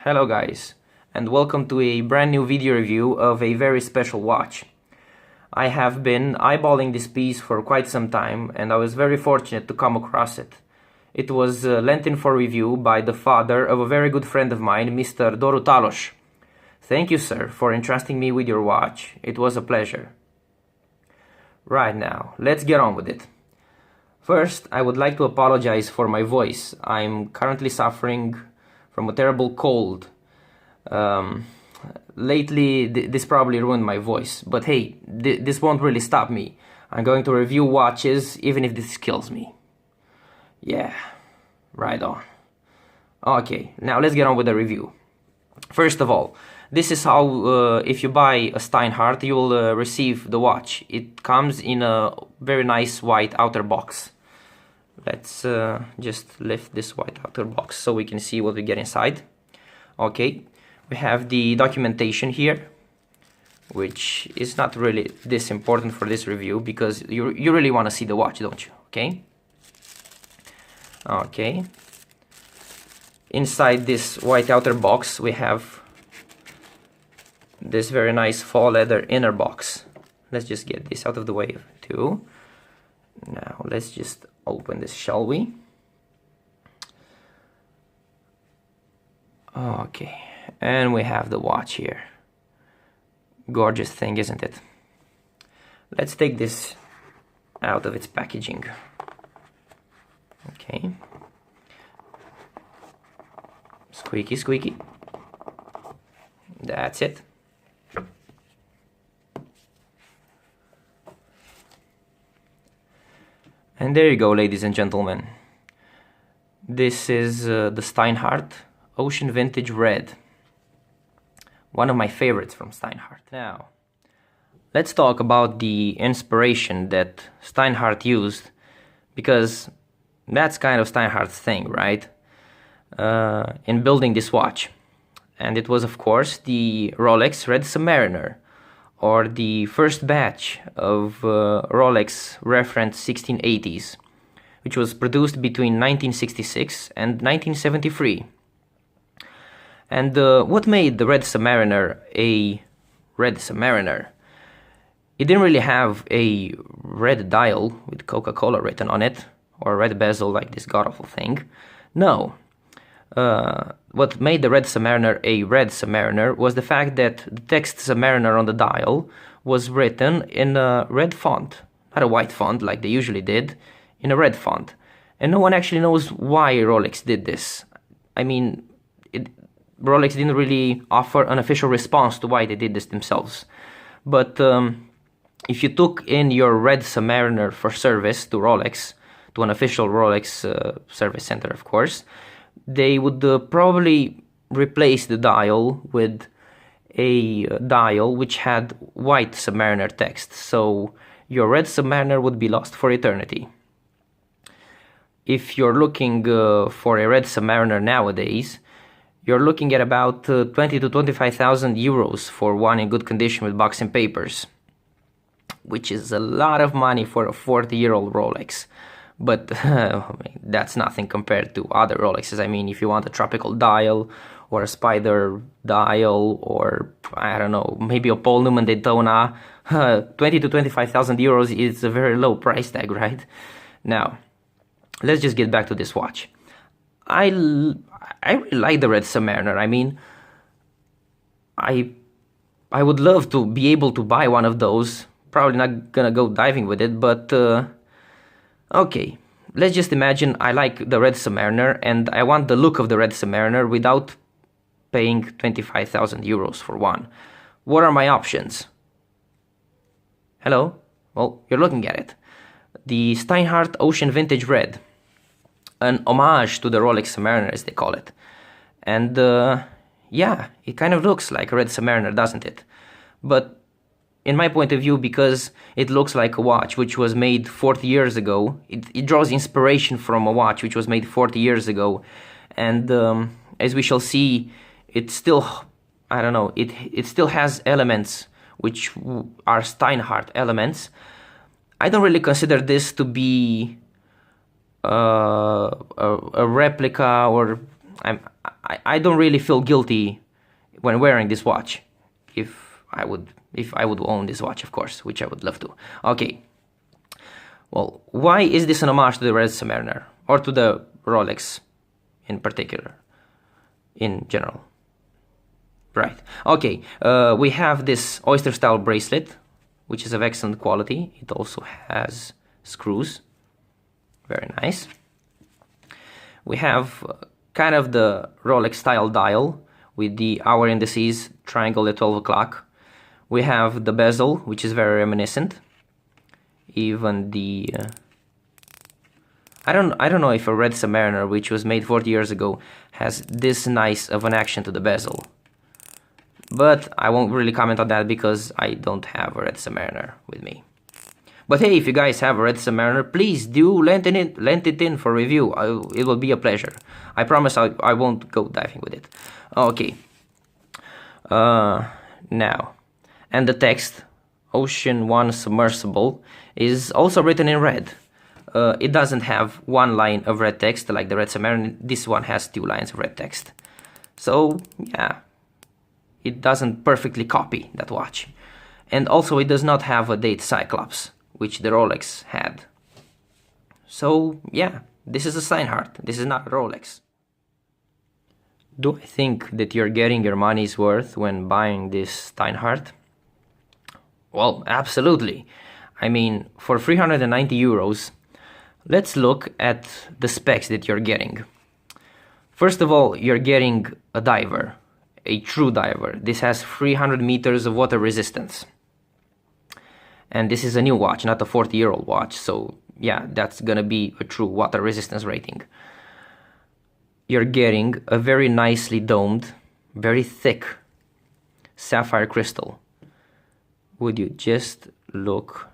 Hello guys, and welcome to a brand new video review of a very special watch. I have been eyeballing this piece for quite some time and I was very fortunate to come across it. It was lent in for review by the father of a very good friend of mine, Mr. Doru Talos. Thank you, sir, for entrusting me with your watch. It was a pleasure. Right now, let's get on with it. First, I would like to apologize for my voice. I'm currently suffering from a terrible cold. Lately, this probably ruined my voice, but hey, this won't really stop me. I'm going to review watches even if this kills me. Yeah, right on. Okay, now let's get on with the review. First of all, this is how, if you buy a Steinhart, you will receive the watch. It comes in a very nice white outer box. Let's just lift this white outer box so we can see what we get inside. Okay, we have the documentation here, which is not really this important for this review because you really want to see the watch, don't you? Okay. Inside this white outer box we have this very nice faux leather inner box. Let's just get this out of the way too. Now let's just open this, shall we? Okay, and we have the watch here. Gorgeous thing, isn't it? Let's take this out of its packaging. Okay. Squeaky, squeaky. That's it. And there you go, ladies and gentlemen. This is the Steinhart Ocean Vintage Red. One of my favorites from Steinhart. Now, let's talk about the inspiration that Steinhart used, because that's kind of Steinhart's thing, right? In building this watch. And it was, of course, the Rolex Red Submariner, or the first batch of Rolex reference 1680s, which was produced between 1966 and 1973. And what made the Red Submariner a Red Submariner? It didn't really have a red dial with Coca-Cola written on it, or a red bezel like this god-awful thing. No. What made the Red Submariner a Red Submariner was the fact that the text Submariner on the dial was written in a red font, not a white font like they usually did, in a red font. And no one actually knows why Rolex did this. I mean, Rolex didn't really offer an official response to why they did this themselves. But if you took in your Red Submariner for service to Rolex, to an official Rolex service center, of course, they would probably replace the dial with a dial which had white Submariner text, so your Red Submariner would be lost for eternity. If you're looking for a Red Submariner nowadays, you're looking at about 20 to 25,000 euros for one in good condition with box and papers, which is a lot of money for a 40-year-old Rolex. But that's nothing compared to other Rolexes. I mean, if you want a tropical dial or a Spider dial or, I don't know, maybe a Paul Newman Daytona, 20 to 25,000 euros is a very low price tag, right? Now, let's just get back to this watch. I really like the Red Submariner. I mean, I would love to be able to buy one of those. Probably not gonna go diving with it, but okay, let's just imagine I like the Red Submariner and I want the look of the Red Submariner without paying 25,000 euros for one. What are my options? Hello? Well, you're looking at it. The Steinhart Ocean Vintage Red. An homage to the Rolex Submariner, as they call it. And yeah, it kind of looks like a Red Submariner, doesn't it? But in my point of view, because it looks like a watch which was made 40 years ago, it draws inspiration from a watch which was made 40 years ago. And as we shall see, it still, I don't know, it still has elements which are Steinhart elements. I don't really consider this to be a replica, or I don't really feel guilty when wearing this watch. If I would own this watch, of course, which I would love to. Okay. Well, why is this an homage to the Red Submariner, or to the Rolex in particular, in general? Right. Okay. We have this oyster style bracelet, which is of excellent quality. It also has screws. Very nice. We have kind of the Rolex style dial with the hour indices, triangle at 12 o'clock. We have the bezel, which is very reminiscent. Even the I don't know if a Red Submariner, which was made 40 years ago, has this nice of an action to the bezel. But I won't really comment on that because I don't have a Red Submariner with me. But hey, if you guys have a Red Submariner, please do lend it in for review. It will be a pleasure. I promise I won't go diving with it. Okay. Now, and the text, Ocean 1 Submersible, is also written in red. It doesn't have one line of red text like the Red Submariner. This one has 2 lines of red text. So, yeah, it doesn't perfectly copy that watch. And also it does not have a date cyclops, which the Rolex had. So, yeah, this is a Steinhart. This is not a Rolex. Do I think that you're getting your money's worth when buying this Steinhart? Well, absolutely. I mean, for 390 euros, let's look at the specs that you're getting. First of all, you're getting a diver, a true diver. This has 300 meters of water resistance. And this is a new watch, not a 40-year-old watch. So yeah, that's gonna be a true water resistance rating. You're getting a very nicely domed, very thick sapphire crystal. Would you just look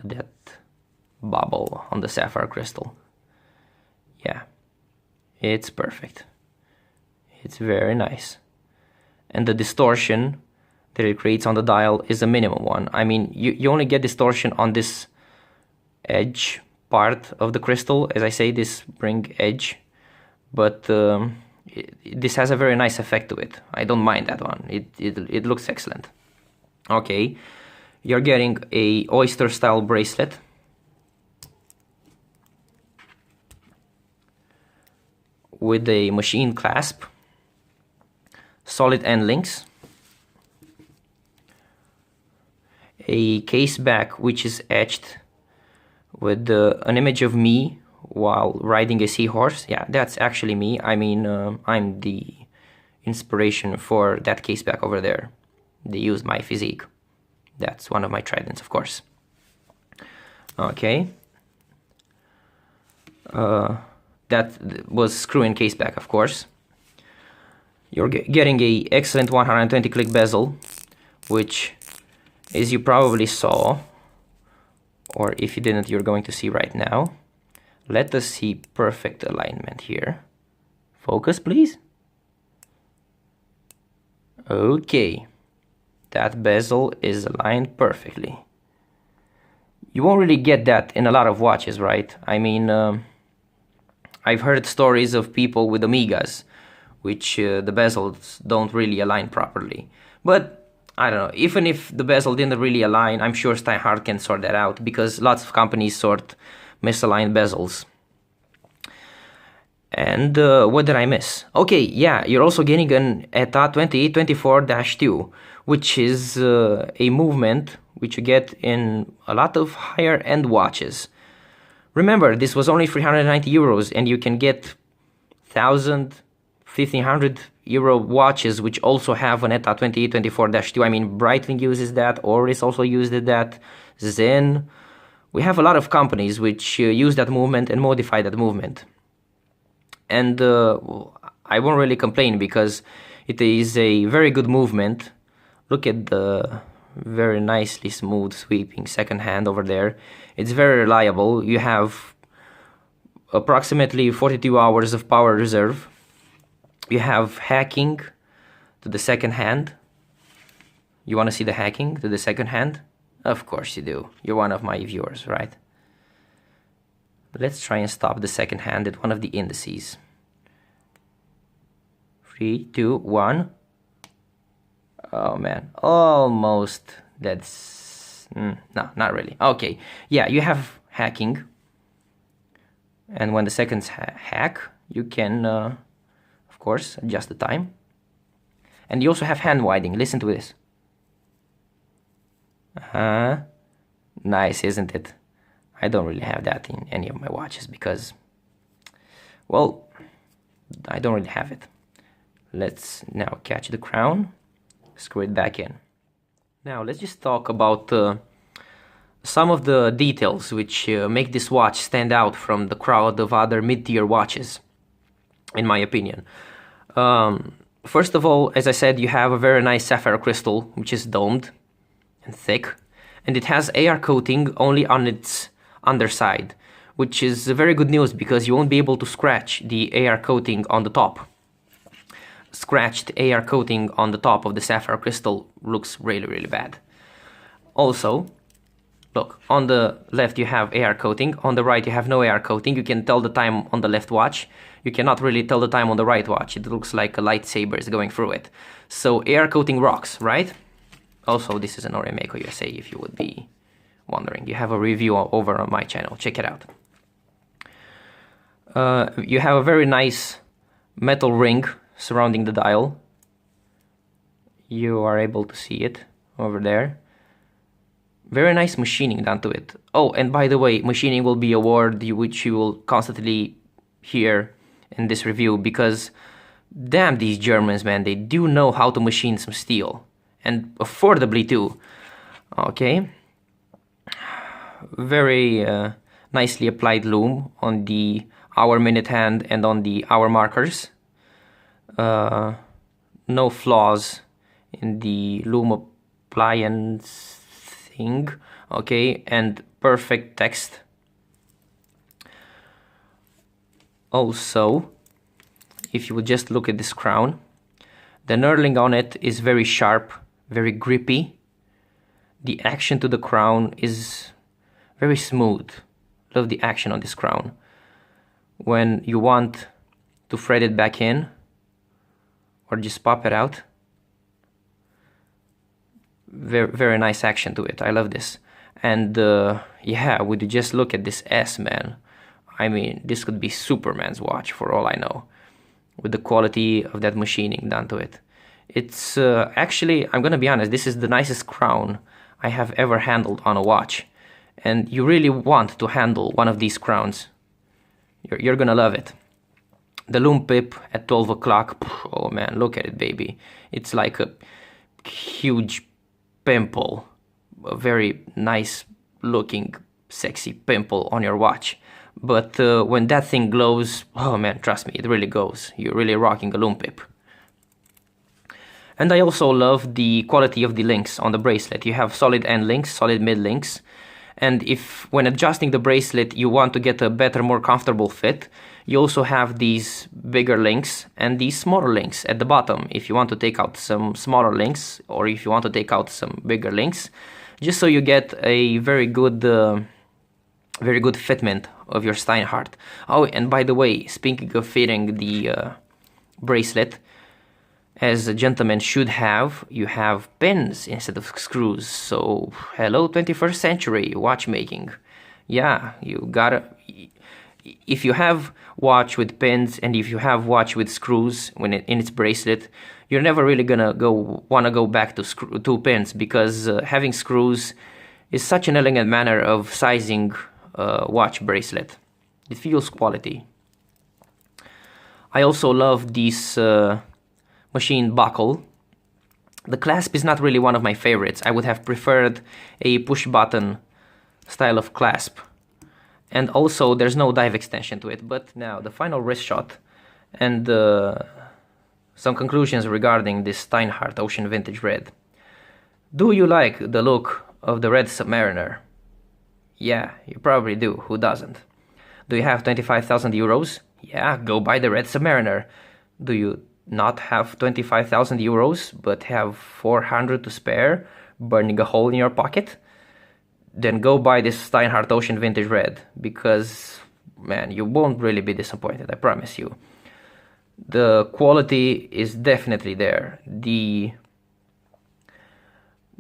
at that bubble on the sapphire crystal? Yeah, it's perfect. It's very nice. And the distortion that it creates on the dial is a minimum one. I mean, you only get distortion on this edge part of the crystal, as I say, this ring edge. But this has a very nice effect to it. I don't mind that one. It looks excellent. Okay, you're getting a oyster style bracelet. With a machine clasp, solid end links, a case back which is etched with an image of me while riding a seahorse. Yeah, that's actually me. I mean, I'm the inspiration for that case back over there. They used my physique. That's one of my tridents, of course. Okay. That was screw-in case back, of course. You're getting a excellent 120 click bezel, which, as you probably saw, or if you didn't, you're going to see right now. Let us see perfect alignment here. Focus, please. Okay, that bezel is aligned perfectly. You won't really get that in a lot of watches, right? I mean, I've heard stories of people with Omegas, which the bezels don't really align properly. But I don't know, even if the bezel didn't really align, I'm sure Steinhart can sort that out, because lots of companies sort misaligned bezels. And what did I miss? Okay, yeah, you're also getting an ETA 2824-2, which is a movement which you get in a lot of higher end watches. Remember, this was only 390 euros, and you can get 1,000, 1,500 euro watches which also have an ETA 2824-2. I mean, Breitling uses that, Oris also used that, Zen. We have a lot of companies which use that movement and modify that movement. And I won't really complain, because it is a very good movement. Look at the very nicely smooth sweeping second hand over there. It's very reliable. You have approximately 42 hours of power reserve. You have hacking to the second hand. You want to see the hacking to the second hand? Of course you do. You're one of my viewers, right? Let's try and stop the second hand at one of the indices. 3, 2, 1. Oh man, almost. That's no, not really. Okay, yeah, you have hacking, and when the seconds hack, you can, of course, adjust the time. And you also have hand winding. Listen to this. Nice, isn't it? I don't really have that in any of my watches because, well, I don't really have it. Let's now catch the crown, screw it back in. Now let's just talk about some of the details which make this watch stand out from the crowd of other mid-tier watches, in my opinion. First of all, as I said, you have a very nice sapphire crystal, which is domed and thick, and it has AR coating only on its underside, which is very good news because you won't be able to scratch the AR coating on the top. Scratched AR coating on the top of the sapphire crystal looks really, really bad. Also, look, on the left you have AR coating, on the right you have no AR coating. You can tell the time on the left watch. You cannot really tell the time on the right watch. It looks like a lightsaber is going through it. So AR coating rocks, right? Also, this is an Oremeko USA, if you would be wondering. You have a review over on my channel. Check it out. You have a very nice metal ring surrounding the dial. You are able to see it over there. Very nice machining done to it. Oh, and by the way, machining will be a word which you will constantly hear in this review because damn, these Germans, man, they do know how to machine some steel, and affordably too. Okay, very nicely applied loom on the hour, minute hand and on the hour markers. No flaws in the loom appliance thing. Okay, and perfect text. Also, if you would just look at this crown, the knurling on it is very sharp, very grippy. The action to the crown is very smooth. Love the action on this crown. When you want to thread it back in or just pop it out, very, very nice action to it. I love this. And yeah, would you just look at this S, man. I mean, this could be Superman's watch for all I know, with the quality of that machining done to it. It's actually, I'm gonna be honest, this is the nicest crown I have ever handled on a watch. And you really want to handle one of these crowns. You're gonna love it. The loom pip at 12 o'clock, oh man, look at it, baby. It's like a huge pimple, a very nice looking, sexy pimple on your watch. But when that thing glows, oh man, trust me, it really goes. You're really rocking a loom pip. And I also love the quality of the links on the bracelet. You have solid end links, solid mid links. And if when adjusting the bracelet you want to get a better, more comfortable fit, you also have these bigger links and these smaller links at the bottom. If you want to take out some smaller links or if you want to take out some bigger links, just so you get a very good fitment of your Steinhart. Oh, and by the way, speaking of fitting the bracelet, as a gentleman should have, you have pins instead of screws. So, hello 21st century watchmaking. Yeah, you gotta... If you have watch with pins and if you have watch with screws in its bracelet, you're never really gonna wanna go back to pins, because having screws is such an elegant manner of sizing watch bracelet. It feels quality. I also love this machine buckle. The clasp is not really one of my favorites. I would have preferred a push button style of clasp. And also there's no dive extension to it. But now the final wrist shot and some conclusions regarding this Steinhart Ocean Vintage Red. Do you like the look of the Red Submariner? Yeah, you probably do. Who doesn't? Do you have 25,000 euros? Yeah, go buy the Red Submariner. Do you not have 25,000 euros but have 400 to spare, burning a hole in your pocket? Then go buy this Steinhart Ocean Vintage Red, because man, you won't really be disappointed, I promise you. The quality is definitely there. The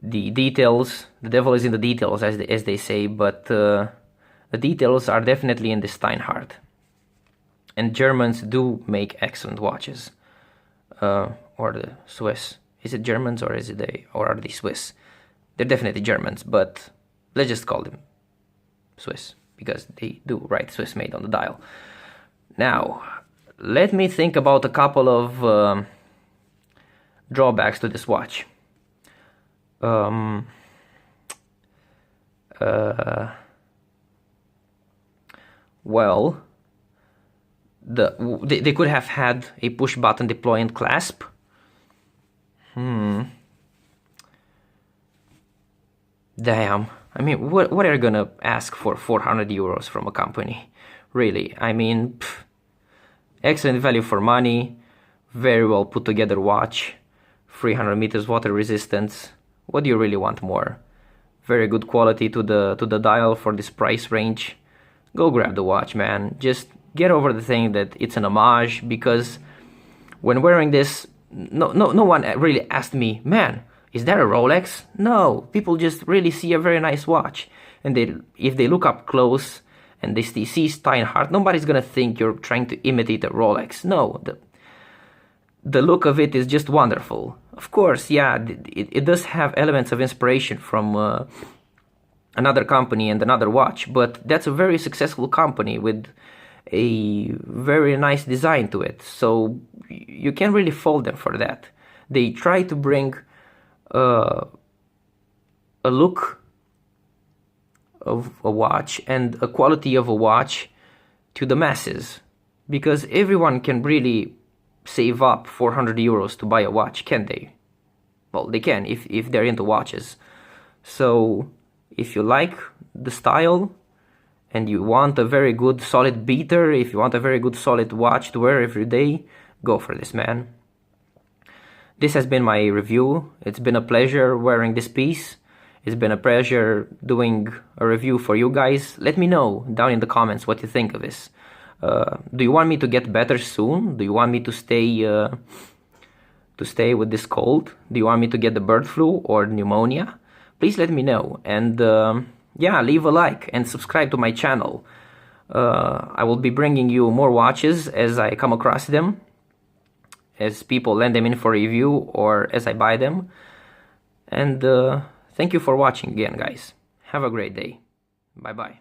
details, the devil is in the details, as they say, but the details are definitely in the Steinhart. And Germans do make excellent watches, or the Swiss. Is it Germans or are they Swiss? They're definitely Germans, but let's just call them Swiss because they do write Swiss made on the dial. Now, let me think about a couple of drawbacks to this watch. Well, they could have had a push button deploy and clasp. Damn. I mean, what are you gonna ask for 400 euros from a company? Really? I mean, excellent value for money, very well put together watch, 300 meters water resistance. What do you really want more? Very good quality to the dial for this price range. Go grab the watch, man. Just get over the thing that it's an homage, because when wearing this, no one really asked me, man, is that a Rolex? No, people just really see a very nice watch, and if they look up close and they see Steinhart, nobody's gonna think you're trying to imitate a Rolex. No, the look of it is just wonderful. Of course, yeah, it does have elements of inspiration from another company and another watch, but that's a very successful company with a very nice design to it, so you can't really fault them for that. They try to bring a look of a watch and a quality of a watch to the masses, because everyone can really save up 400 euros to buy a watch, can't they? Well, they can if they're into watches. So if you like the style and you want a very good solid beater, if you want a very good solid watch to wear every day, go for this, man. This has been my review. It's been a pleasure wearing this piece. It's been a pleasure doing a review for you guys. Let me know down in the comments what you think of this. Do you want me to get better soon? Do you want me to stay with this cold? Do you want me to get the bird flu or pneumonia? Please let me know. And yeah, leave a like and subscribe to my channel. I will be bringing you more watches as I come across them, as people lend them in for review or as I buy them. And thank you for watching again, guys. Have a great day. Bye bye.